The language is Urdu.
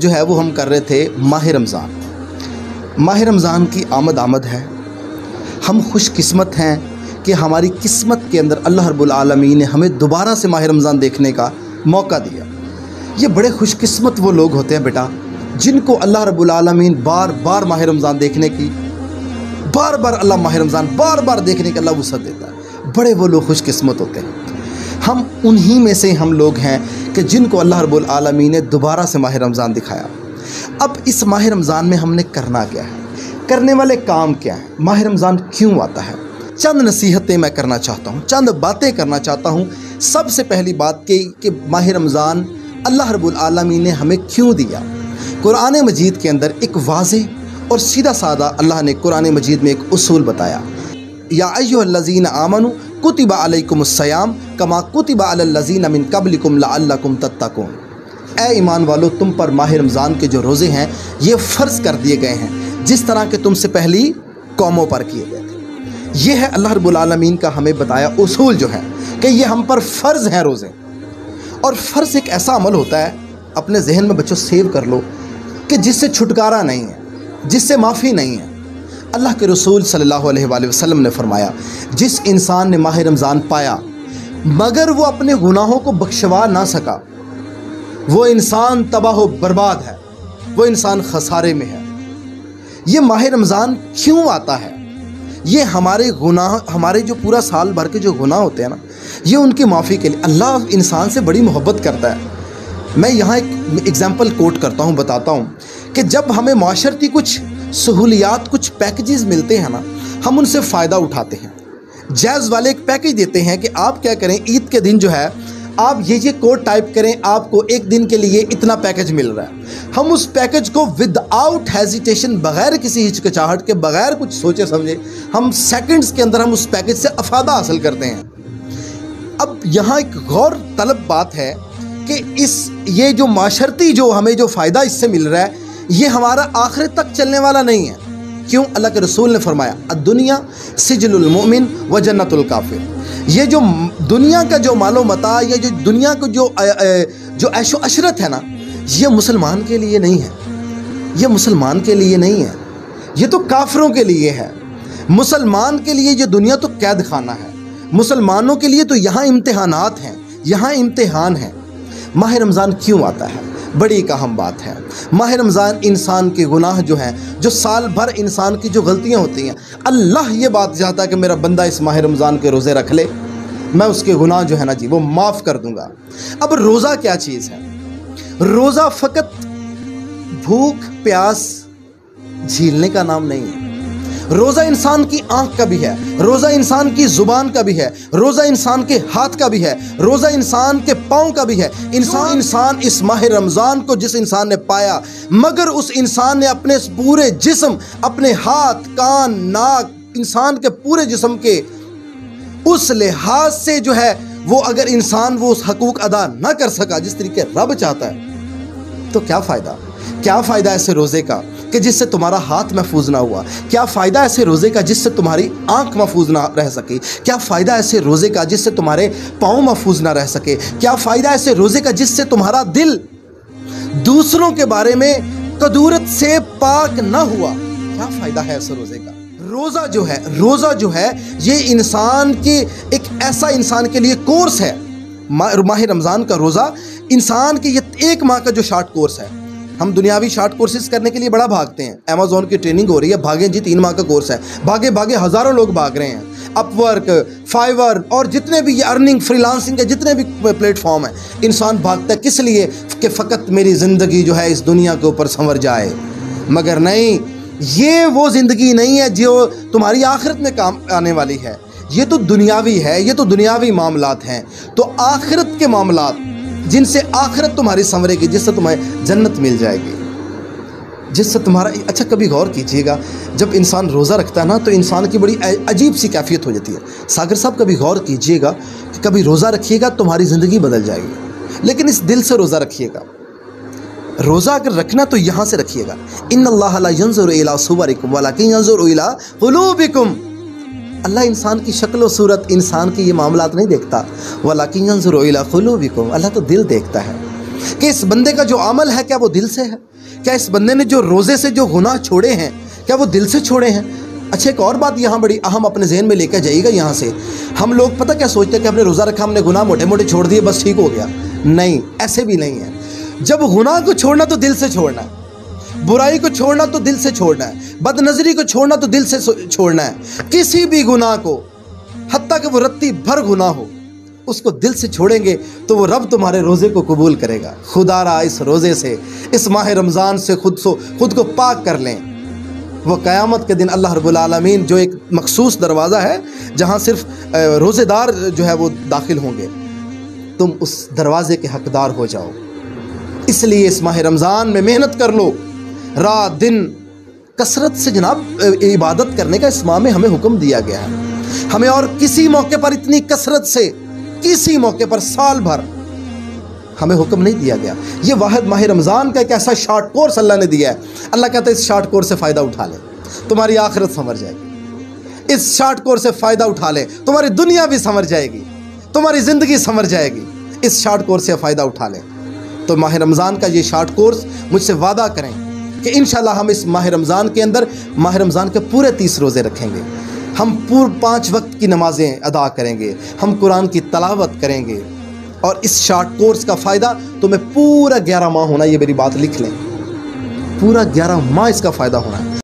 جو ہے وہ ہم کر رہے تھے ماہ رمضان. ماہ رمضان کی آمد ہے. ہم خوش قسمت ہیں کہ ہماری قسمت کے اندر اللہ رب العالمین نے ہمیں دوبارہ سے ماہ رمضان دیکھنے کا موقع دیا. یہ بڑے خوش قسمت وہ لوگ ہوتے ہیں بیٹا جن کو اللہ رب العالمین بار بار ماہ رمضان دیکھنے کی اللہ ماہ رمضان بار بار دیکھنے کا اللہ وسعت دیتا ہے. بڑے وہ لوگ خوش قسمت ہوتے ہیں. ہم انہی میں سے ہم لوگ ہیں کہ جن کو اللہ رب العالمین نے دوبارہ سے ماہ رمضان دکھایا. اب اس ماہ رمضان میں ہم نے کرنا کیا ہے, کرنے والے کام کیا ہیں, ماہ رمضان کیوں آتا ہے, چند نصیحتیں میں کرنا چاہتا ہوں, چند باتیں کرنا چاہتا ہوں. سب سے پہلی بات کہ ماہ رمضان اللہ رب العالمین نے ہمیں کیوں دیا. قرآن مجید کے اندر ایک واضح اور سیدھا سادہ اللہ نے قرآن مجید میں ایک اصول بتایا. یا ایھا الذین آمنوا کتب علیکم الصیام کما کتب علی الذین من قبلکم لعلکم تتقون. اے ایمان والو, تم پر ماہ رمضان کے جو روزے ہیں یہ فرض کر دیے گئے ہیں جس طرح کہ تم سے پہلی قوموں پر کیے گئے تھے. یہ ہے اللہ رب العالمین کا ہمیں بتایا اصول جو ہے کہ یہ ہم پر فرض ہیں روزے. اور فرض ایک ایسا عمل ہوتا ہے, اپنے ذہن میں بچوں سیو کر لو, کہ جس سے چھٹکارا نہیں ہے, جس سے معافی نہیں ہے. اللہ کے رسول صلی اللہ علیہ وآلہ وسلم نے فرمایا جس انسان نے ماہ رمضان پایا مگر وہ اپنے گناہوں کو بخشوا نہ سکا, وہ انسان تباہ و برباد ہے, وہ انسان خسارے میں ہے. یہ ماہ رمضان کیوں آتا ہے؟ یہ ہمارے گناہ, ہمارے جو پورا سال بھر کے جو گناہ ہوتے ہیں نا, یہ ان کی معافی کے لیے. اللہ انسان سے بڑی محبت کرتا ہے. میں یہاں ایک ایگزامپل کوٹ کرتا ہوں, بتاتا ہوں کہ جب ہمیں معاشرتی کچھ سہولیات, کچھ پیکیجز ملتے ہیں نا, ہم ان سے فائدہ اٹھاتے ہیں. جیز والے ایک پیکیج دیتے ہیں کہ آپ کیا کریں, عید کے دن جو ہے آپ یہ کوڈ ٹائپ کریں, آپ کو ایک دن کے لیے اتنا پیکیج مل رہا ہے. ہم اس پیکیج کو ود آؤٹ ہیزیٹیشن, بغیر کسی ہچکچاہٹ کے, بغیر کچھ سوچے سمجھے, ہم سیکنڈز کے اندر ہم اس پیکیج سے افادہ حاصل کرتے ہیں. اب یہاں ایک غور طلب بات ہے کہ یہ جو معاشرتی جو ہمیں جو فائدہ اس سے مل رہا ہے یہ ہمارا آخرت تک چلنے والا نہیں ہے. کیوں؟ اللہ کے رسول نے فرمایا الدنیا سجن المؤمن و جنت الکافر. یہ جو دنیا کا جو مال و متاع, یہ جو دنیا کو جو عیش و عشرت ہے نا, یہ مسلمان کے لیے نہیں ہے, یہ مسلمان کے لیے نہیں ہے, یہ تو کافروں کے لیے ہے. مسلمان کے لیے یہ دنیا تو قید خانہ ہے. مسلمانوں کے لیے تو یہاں امتحانات ہیں, یہاں امتحان ہیں. ماہ رمضان کیوں آتا ہے؟ بڑی ایک اہم بات ہے. ماہ رمضان انسان کے گناہ جو ہیں, جو سال بھر انسان کی جو غلطیاں ہوتی ہیں, اللہ یہ بات چاہتا ہے کہ میرا بندہ اس ماہ رمضان کے روزے رکھ لے, میں اس کے گناہ جو ہے نا جی وہ معاف کر دوں گا. اب روزہ کیا چیز ہے؟ روزہ فقط بھوک پیاس جھیلنے کا نام نہیں ہے. روزہ انسان کی آنکھ کا بھی ہے, روزہ انسان کی زبان کا بھی ہے, روزہ انسان کے ہاتھ کا بھی ہے, روزہ انسان کے پاؤں کا بھی ہے. انسان اس ماہ رمضان کو جس انسان نے پایا, مگر اس انسان نے اپنے پورے جسم, اپنے ہاتھ, کان, ناک, انسان کے پورے جسم کے اس لحاظ سے جو ہے وہ اگر انسان وہ اس حقوق ادا نہ کر سکا جس طریقے رب چاہتا ہے, تو کیا فائدہ؟ کیا فائدہ ایسے روزے کا کہ جس سے تمہارا ہاتھ محفوظ نہ ہوا؟ کیا فائدہ ایسے روزے کا جس سے تمہاری آنکھ محفوظ نہ رہ سکی؟ کیا فائدہ ایسے روزے کا جس سے تمہارے پاؤں محفوظ نہ رہ سکے؟ کیا فائدہ ایسے روزے کا جس سے تمہارا دل دوسروں کے بارے میں کدورت سے پاک نہ ہوا؟ کیا فائدہ ہے ایسے روزے کا؟ روزہ جو ہے یہ انسان کی ایک ایسا انسان کے لیے کورس ہے. ماہ رمضان کا روزہ انسان کے یہ ایک ماہ کا جو شارٹ کورس ہے. ہم دنیاوی شارٹ کورسز کرنے کے لیے بڑا بھاگتے ہیں. امیزون کی ٹریننگ ہو رہی ہے, بھاگیں جی 3 ماہ کا کورس ہے, بھاگے ہزاروں لوگ بھاگ رہے ہیں. اپ ورک, فائیور اور جتنے بھی یہ ارننگ فری لانسنگ کے جتنے بھی پلیٹ فارم ہیں, انسان بھاگتا ہے کس لیے؟ کہ فقط میری زندگی جو ہے اس دنیا کے اوپر سنور جائے. مگر نہیں, یہ وہ زندگی نہیں ہے جو تمہاری آخرت میں کام آنے والی ہے. یہ تو دنیاوی ہے, یہ تو دنیاوی معاملات ہیں. تو آخرت کے معاملات جن سے آخرت تمہاری سنورے گی, جس سے تمہیں جنت مل جائے گی, جس سے تمہارا. اچھا کبھی غور کیجئے گا, جب انسان روزہ رکھتا ہے نا تو انسان کی بڑی عجیب سی کیفیت ہو جاتی ہے. ساگر صاحب کبھی غور کیجئے گا کہ کبھی روزہ رکھیے گا تمہاری زندگی بدل جائے گی, لیکن اس دل سے روزہ رکھیے گا. روزہ اگر رکھنا تو یہاں سے رکھیے گا. ان اللہ لا ينظر الى صورکم ولکن ينظر الى قلوبکم. اللہ انسان کی شکل و صورت, انسان کی یہ معاملات نہیں دیکھتا. وَلَكِنْ يَنْظُرُ إِلَىٰ قُلُوبِكُمْ. اللہ تو دل دیکھتا ہے. کہ اس بندے کا جو عمل ہے کیا وہ دل سے ہے؟ کیا اس بندے نے جو روزے سے جو گناہ چھوڑے ہیں کیا وہ دل سے چھوڑے ہیں؟ اچھا ایک اور بات یہاں بڑی اہم اپنے ذہن میں لے کے جائیے گا یہاں سے، ہم لوگ پتہ کیا سوچتے ہیں کہ ہم نے روزہ رکھا، ہم نے گناہ موٹے موٹے چھوڑ دیے بس ٹھیک ہو گیا. نہیں، ایسے بھی نہیں ہے. جب گناہ کو چھوڑنا تو دل سے چھوڑنا ہے، برائی کو چھوڑنا تو دل سے چھوڑنا ہے، بد نظری کو چھوڑنا تو دل سے چھوڑنا ہے. کسی بھی گناہ کو، حتیٰ کہ وہ رتی بھر گناہ ہو، اس کو دل سے چھوڑیں گے تو وہ رب تمہارے روزے کو قبول کرے گا. خدا را اس روزے سے، اس ماہ رمضان سے خود کو پاک کر لیں. وہ قیامت کے دن اللہ رب العالمین جو ایک مخصوص دروازہ ہے جہاں صرف روزے دار جو ہے وہ داخل ہوں گے، تم اس دروازے کے حقدار ہو جاؤ. اس لیے اس ماہ رمضان میں محنت کر لو، رات دن کثرت سے جناب عبادت کرنے کا اس ماہ میں ہمیں حکم دیا گیا ہے. ہمیں اور کسی موقع پر اتنی کثرت سے، کسی موقع پر سال بھر ہمیں حکم نہیں دیا گیا. یہ واحد ماہ رمضان کا ایک ایسا شارٹ کورس اللہ نے دیا ہے. اللہ کہتا ہے اس شارٹ کورس سے فائدہ اٹھا لے، تمہاری آخرت سنور جائے گی. اس شارٹ کورس سے فائدہ اٹھا لے، تمہاری دنیا بھی سنور جائے گی، تمہاری زندگی سنور جائے گی. اس شارٹ کورس سے فائدہ اٹھا لے. تو ماہ رمضان کا یہ شارٹ کورس مجھ سے وعدہ کریں کہ انشاءاللہ ہم اس ماہ رمضان کے اندر ماہ رمضان کے پورے 30 روزے رکھیں گے. ہم 5 وقت کی نمازیں ادا کریں گے، ہم قرآن کی تلاوت کریں گے. اور اس شارٹ کورس کا فائدہ تمہیں پورا 11 ماہ ہونا. یہ میری بات لکھ لیں، پورا 11 ماہ اس کا فائدہ ہونا ہے.